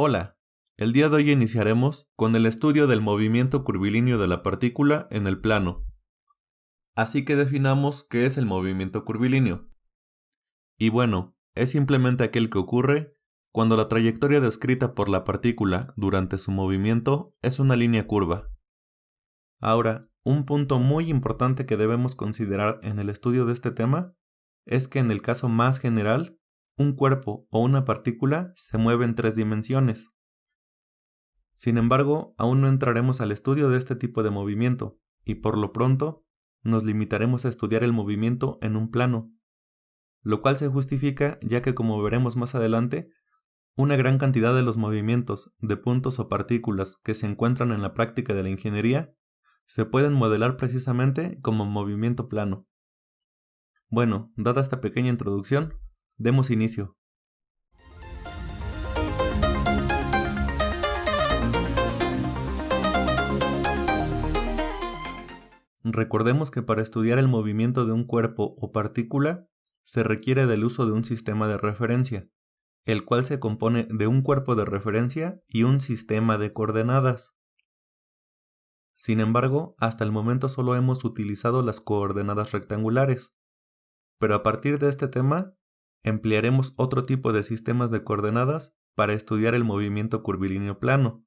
Hola, el día de hoy iniciaremos con el estudio del movimiento curvilíneo de la partícula en el plano. Así que definamos qué es el movimiento curvilíneo. Y bueno, es simplemente aquel que ocurre cuando la trayectoria descrita por la partícula durante su movimiento es una línea curva. Ahora, un punto muy importante que debemos considerar en el estudio de este tema es que en el caso más general, un cuerpo o una partícula se mueve en 3 dimensiones. Sin embargo, aún no entraremos al estudio de este tipo de movimiento, y por lo pronto, nos limitaremos a estudiar el movimiento en un plano, lo cual se justifica ya que, como veremos más adelante, una gran cantidad de los movimientos de puntos o partículas que se encuentran en la práctica de la ingeniería se pueden modelar precisamente como movimiento plano. Bueno, dada esta pequeña introducción, demos inicio. Recordemos que para estudiar el movimiento de un cuerpo o partícula se requiere del uso de un sistema de referencia, el cual se compone de un cuerpo de referencia y un sistema de coordenadas. Sin embargo, hasta el momento solo hemos utilizado las coordenadas rectangulares, pero a partir de este tema emplearemos otro tipo de sistemas de coordenadas para estudiar el movimiento curvilíneo plano.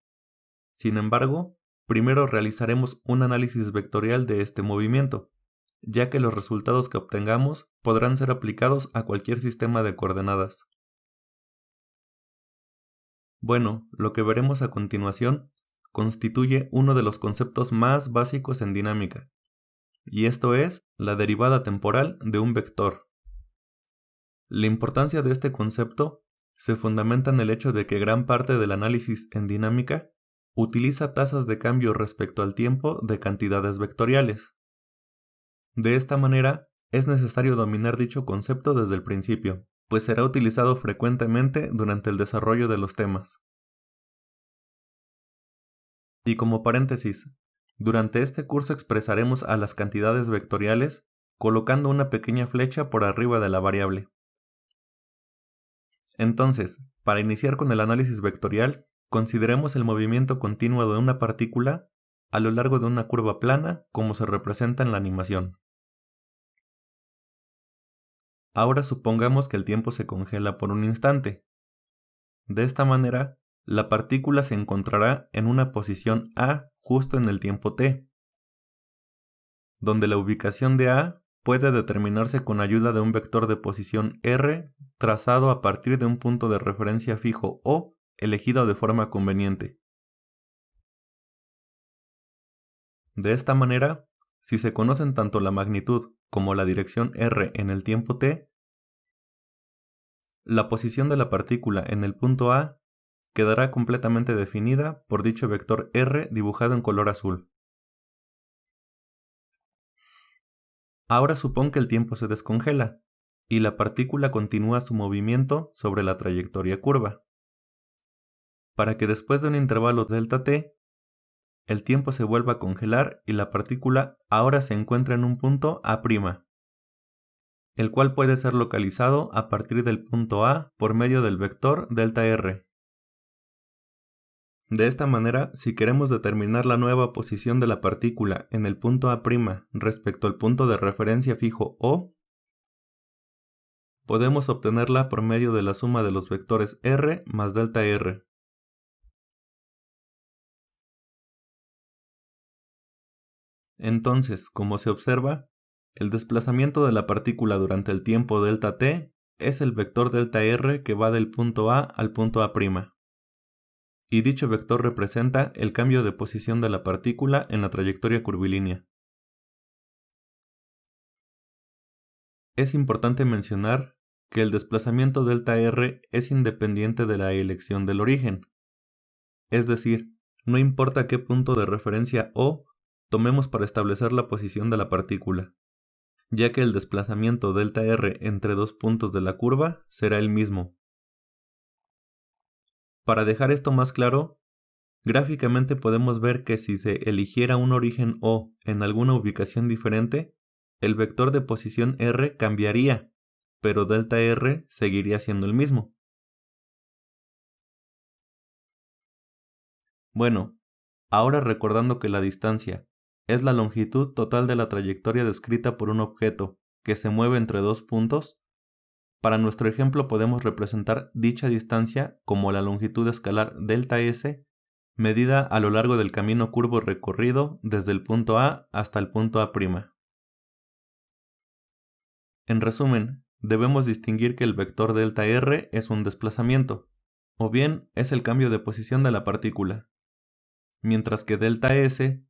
Sin embargo, primero realizaremos un análisis vectorial de este movimiento, ya que los resultados que obtengamos podrán ser aplicados a cualquier sistema de coordenadas. Bueno, lo que veremos a continuación constituye uno de los conceptos más básicos en dinámica, y esto es la derivada temporal de un vector. La importancia de este concepto se fundamenta en el hecho de que gran parte del análisis en dinámica utiliza tasas de cambio respecto al tiempo de cantidades vectoriales. De esta manera, es necesario dominar dicho concepto desde el principio, pues será utilizado frecuentemente durante el desarrollo de los temas. Y como paréntesis, durante este curso expresaremos a las cantidades vectoriales colocando una pequeña flecha por arriba de la variable. Entonces, para iniciar con el análisis vectorial, consideremos el movimiento continuo de una partícula a lo largo de una curva plana como se representa en la animación. Ahora supongamos que el tiempo se congela por un instante. De esta manera, la partícula se encontrará en una posición A justo en el tiempo t, donde la ubicación de A puede determinarse con ayuda de un vector de posición r trazado a partir de un punto de referencia fijo O elegido de forma conveniente. De esta manera, si se conocen tanto la magnitud como la dirección r en el tiempo t, la posición de la partícula en el punto A quedará completamente definida por dicho vector r dibujado en color azul. Ahora supón que el tiempo se descongela y la partícula continúa su movimiento sobre la trayectoria curva. Para que después de un intervalo delta t, el tiempo se vuelva a congelar y la partícula ahora se encuentra en un punto A', el cual puede ser localizado a partir del punto A por medio del vector delta r. De esta manera, si queremos determinar la nueva posición de la partícula en el punto A' respecto al punto de referencia fijo O, podemos obtenerla por medio de la suma de los vectores r más delta r. Entonces, como se observa, el desplazamiento de la partícula durante el tiempo delta t es el vector delta r que va del punto A al punto A'. Y dicho vector representa el cambio de posición de la partícula en la trayectoria curvilínea. Es importante mencionar que el desplazamiento delta r es independiente de la elección del origen. Es decir, no importa qué punto de referencia O tomemos para establecer la posición de la partícula, ya que el desplazamiento delta r entre dos puntos de la curva será el mismo. Para dejar esto más claro, gráficamente podemos ver que si se eligiera un origen O en alguna ubicación diferente, el vector de posición r cambiaría, pero delta r seguiría siendo el mismo. Bueno, ahora recordando que la distancia es la longitud total de la trayectoria descrita por un objeto que se mueve entre dos puntos, para nuestro ejemplo podemos representar dicha distancia como la longitud escalar delta S medida a lo largo del camino curvo recorrido desde el punto A hasta el punto A'. En resumen, debemos distinguir que el vector delta R es un desplazamiento, o bien es el cambio de posición de la partícula, mientras que delta S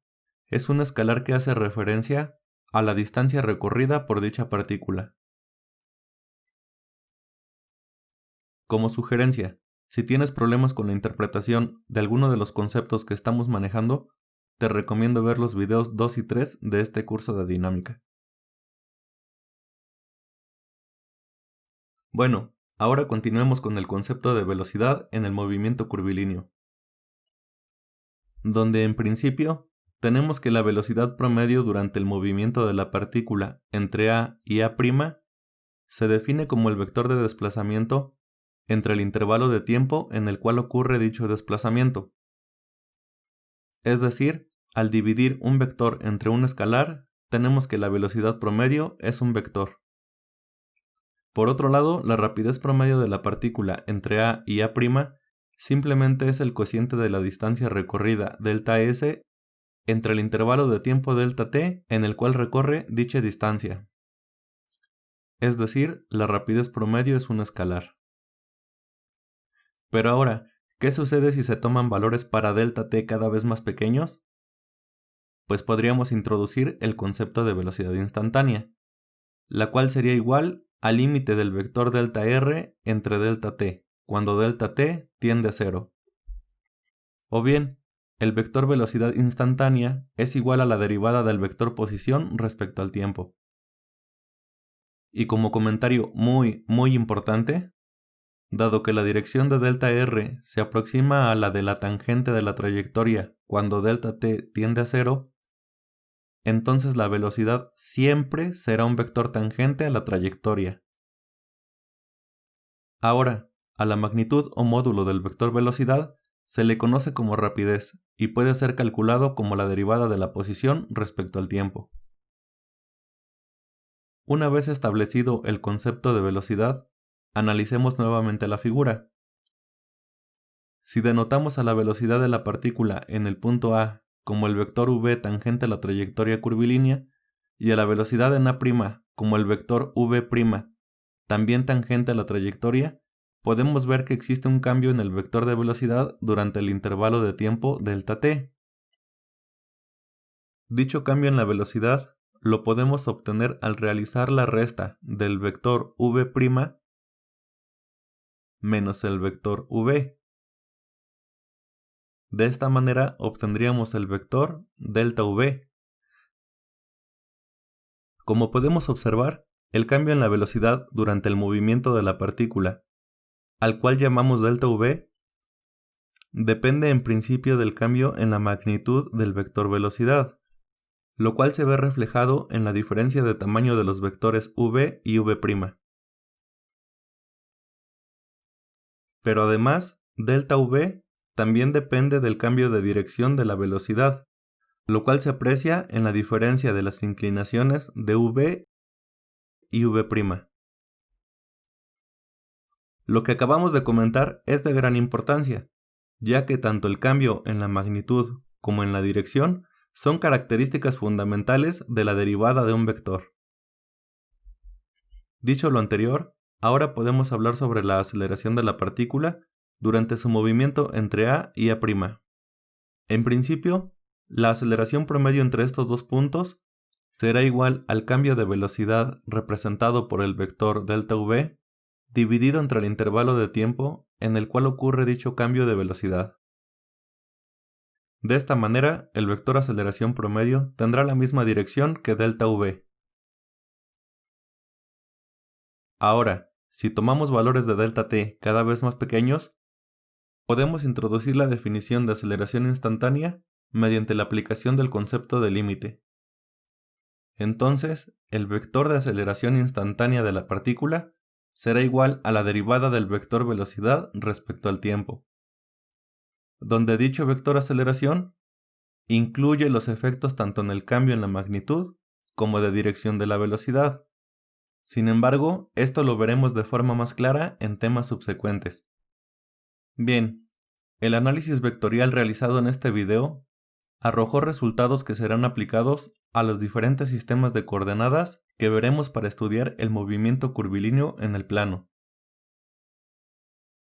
es un escalar que hace referencia a la distancia recorrida por dicha partícula. Como sugerencia, si tienes problemas con la interpretación de alguno de los conceptos que estamos manejando, te recomiendo ver los videos 2 y 3 de este curso de dinámica. Bueno, ahora continuemos con el concepto de velocidad en el movimiento curvilíneo, donde en principio tenemos que la velocidad promedio durante el movimiento de la partícula entre A y A' se define como el vector de desplazamiento entre el intervalo de tiempo en el cual ocurre dicho desplazamiento. Es decir, al dividir un vector entre un escalar, tenemos que la velocidad promedio es un vector. Por otro lado, la rapidez promedio de la partícula entre A y A' simplemente es el cociente de la distancia recorrida delta S entre el intervalo de tiempo delta t en el cual recorre dicha distancia. Es decir, la rapidez promedio es un escalar. Pero ahora, ¿qué sucede si se toman valores para delta t cada vez más pequeños? Pues podríamos introducir el concepto de velocidad instantánea, la cual sería igual al límite del vector delta r entre delta t, cuando delta t tiende a 0. O bien, el vector velocidad instantánea es igual a la derivada del vector posición respecto al tiempo. Y como comentario muy importante, dado que la dirección de delta r se aproxima a la de la tangente de la trayectoria cuando delta t tiende a 0, entonces la velocidad siempre será un vector tangente a la trayectoria. Ahora, a la magnitud o módulo del vector velocidad se le conoce como rapidez y puede ser calculado como la derivada de la posición respecto al tiempo. Una vez establecido el concepto de velocidad, analicemos nuevamente la figura. Si denotamos a la velocidad de la partícula en el punto A como el vector v tangente a la trayectoria curvilínea y a la velocidad en A' como el vector v' también tangente a la trayectoria, podemos ver que existe un cambio en el vector de velocidad durante el intervalo de tiempo delta t. Dicho cambio en la velocidad lo podemos obtener al realizar la resta del vector v' menos el vector v. De esta manera obtendríamos el vector delta v. Como podemos observar, el cambio en la velocidad durante el movimiento de la partícula, al cual llamamos delta v, depende en principio del cambio en la magnitud del vector velocidad, lo cual se ve reflejado en la diferencia de tamaño de los vectores v y v'. Pero además, delta v también depende del cambio de dirección de la velocidad, lo cual se aprecia en la diferencia de las inclinaciones de v y v'. Lo que acabamos de comentar es de gran importancia, ya que tanto el cambio en la magnitud como en la dirección son características fundamentales de la derivada de un vector. Dicho lo anterior, ahora podemos hablar sobre la aceleración de la partícula durante su movimiento entre A y A'. En principio, la aceleración promedio entre estos dos puntos será igual al cambio de velocidad representado por el vector delta v dividido entre el intervalo de tiempo en el cual ocurre dicho cambio de velocidad. De esta manera, el vector aceleración promedio tendrá la misma dirección que delta v. Ahora, si tomamos valores de delta t cada vez más pequeños, podemos introducir la definición de aceleración instantánea mediante la aplicación del concepto de límite. Entonces, el vector de aceleración instantánea de la partícula será igual a la derivada del vector velocidad respecto al tiempo. donde dicho vector aceleración incluye los efectos tanto en el cambio en la magnitud como de dirección de la velocidad. Sin embargo, esto lo veremos de forma más clara en temas subsecuentes. Bien, el análisis vectorial realizado en este video arrojó resultados que serán aplicados a los diferentes sistemas de coordenadas que veremos para estudiar el movimiento curvilíneo en el plano.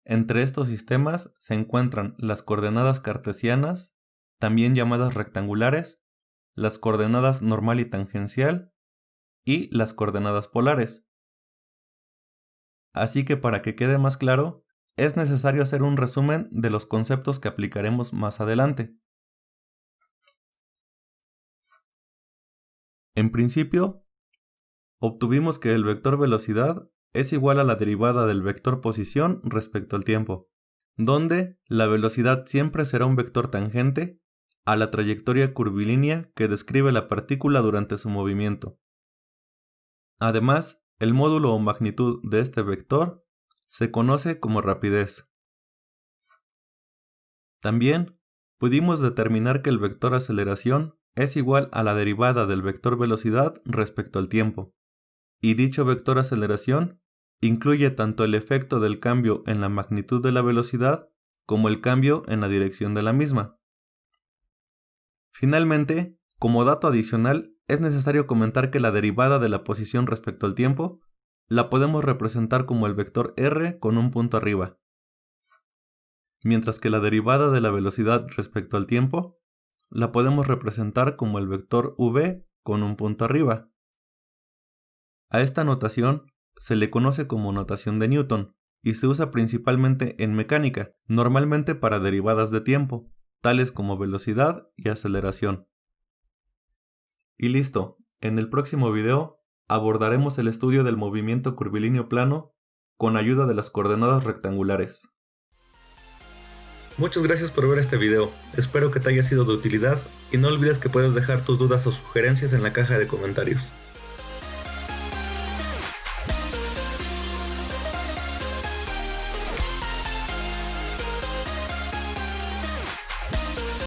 Entre estos sistemas se encuentran las coordenadas cartesianas, también llamadas rectangulares, las coordenadas normal y tangencial, y las coordenadas polares. Así que para que quede más claro, es necesario hacer un resumen de los conceptos que aplicaremos más adelante. En principio, obtuvimos que el vector velocidad es igual a la derivada del vector posición respecto al tiempo, donde la velocidad siempre será un vector tangente a la trayectoria curvilínea que describe la partícula durante su movimiento. Además, el módulo o magnitud de este vector se conoce como rapidez. También pudimos determinar que el vector aceleración es igual a la derivada del vector velocidad respecto al tiempo, y dicho vector aceleración incluye tanto el efecto del cambio en la magnitud de la velocidad como el cambio en la dirección de la misma. Finalmente, como dato adicional, es necesario comentar que la derivada de la posición respecto al tiempo la podemos representar como el vector r con un punto arriba, mientras que la derivada de la velocidad respecto al tiempo la podemos representar como el vector v con un punto arriba. A esta notación se le conoce como notación de Newton y se usa principalmente en mecánica, normalmente para derivadas de tiempo, tales como velocidad y aceleración. Y listo, en el próximo video abordaremos el estudio del movimiento curvilíneo plano con ayuda de las coordenadas rectangulares. Muchas gracias por ver este video, espero que te haya sido de utilidad y no olvides que puedes dejar tus dudas o sugerencias en la caja de comentarios.